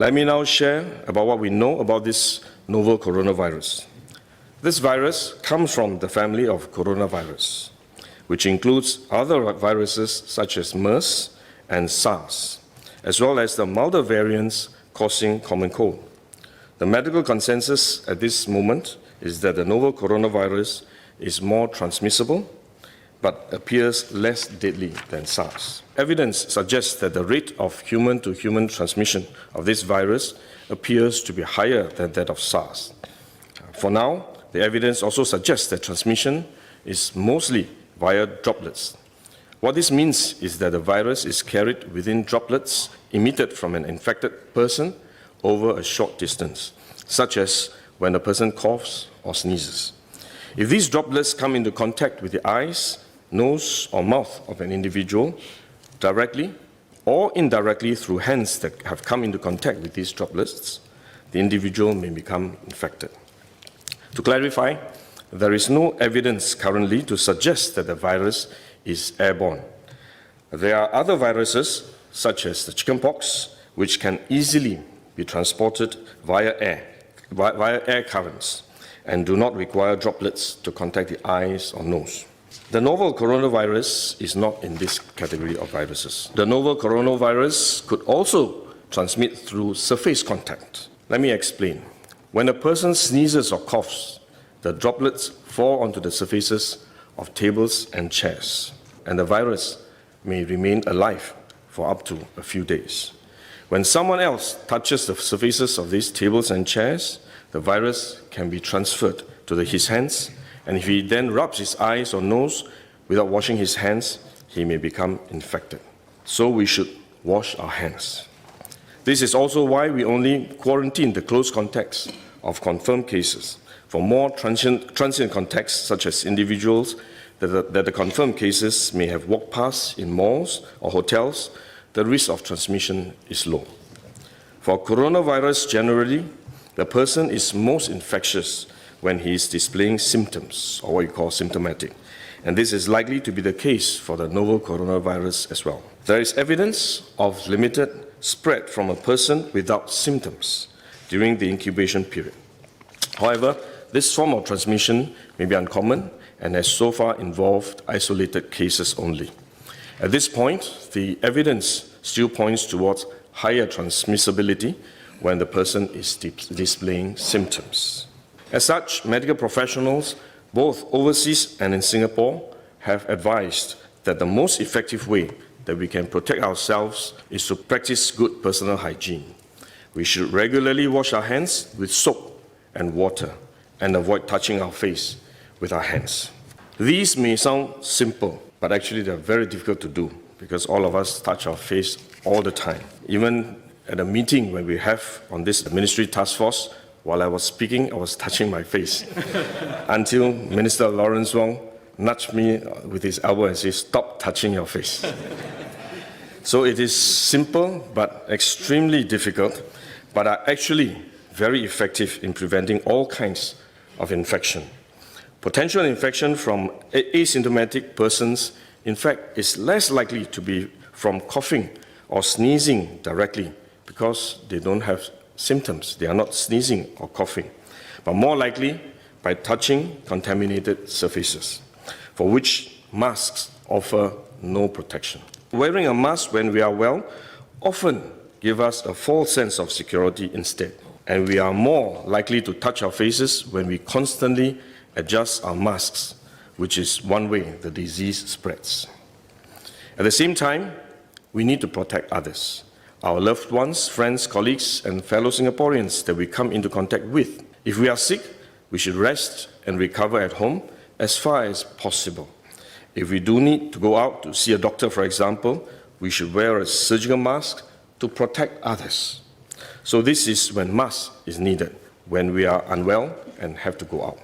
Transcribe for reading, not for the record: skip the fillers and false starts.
Let me now share about what we know about this novel coronavirus. This virus comes from the family of coronavirus, which includes other viruses such as MERS and SARS, as well as the milder variants causing common cold. The medical consensus at this moment is that the novel coronavirus is more transmissible, but appears less deadly than SARS. Evidence suggests that the rate of human-to-human transmission of this virus appears to be higher than that of SARS. For now, the evidence also suggests that transmission is mostly via droplets. What this means is that the virus is carried within droplets emitted from an infected person over a short distance, such as when a person coughs or sneezes. If these droplets come into contact with the eyes, nose or mouth of an individual directly or indirectly through hands that have come into contact with these droplets, the individual may become infected. To clarify, there is no evidence currently to suggest that the virus is airborne. There are other viruses, such as the chickenpox, which can easily be transported via air currents and do not require droplets to contact the eyes or nose. The novel coronavirus is not in this category of viruses. The novel coronavirus could also transmit through surface contact. Let me explain. When a person sneezes or coughs, the droplets fall onto the surfaces of tables and chairs, and the virus may remain alive for up to a few days. When someone else touches the surfaces of these tables and chairs, the virus can be transferred to his hands, and if he then rubs his eyes or nose without washing his hands, he may become infected. So we should wash our hands. This is also why we only quarantine the close contacts of confirmed cases. For more transient contacts, such as individuals that the confirmed cases may have walked past in malls or hotels, the risk of transmission is low. For coronavirus generally, the person is most infectious when he is displaying symptoms, or what you call symptomatic. And this is likely to be the case for the novel coronavirus as well. There is evidence of limited spread from a person without symptoms during the incubation period. However, this form of transmission may be uncommon and has so far involved isolated cases only. At this point, the evidence still points towards higher transmissibility when the person is displaying symptoms. As such, medical professionals, both overseas and in Singapore, have advised that the most effective way that we can protect ourselves is to practice good personal hygiene. We should regularly wash our hands with soap and water and avoid touching our face with our hands. These may sound simple, but actually they're very difficult to do because all of us touch our face all the time. Even at a meeting when we have on this ministry task force, while I was speaking, I was touching my face until Minister Lawrence Wong nudged me with his elbow and said, "Stop touching your face." So it is simple but extremely difficult, but are actually very effective in preventing all kinds of infection. Potential infection from asymptomatic persons, in fact, is less likely to be from coughing or sneezing directly because they don't have symptoms. They are not sneezing or coughing, but more likely by touching contaminated surfaces, for which masks offer no protection. Wearing a mask when we are well often gives us a false sense of security instead, and we are more likely to touch our faces when we constantly adjust our masks, which is one way the disease spreads. At the same time, we need to protect others, our loved ones, friends, colleagues, and fellow Singaporeans that we come into contact with. If we are sick, we should rest and recover at home as far as possible. If we do need to go out to see a doctor, for example, we should wear a surgical mask to protect others. So this is when mask is needed, when we are unwell and have to go out.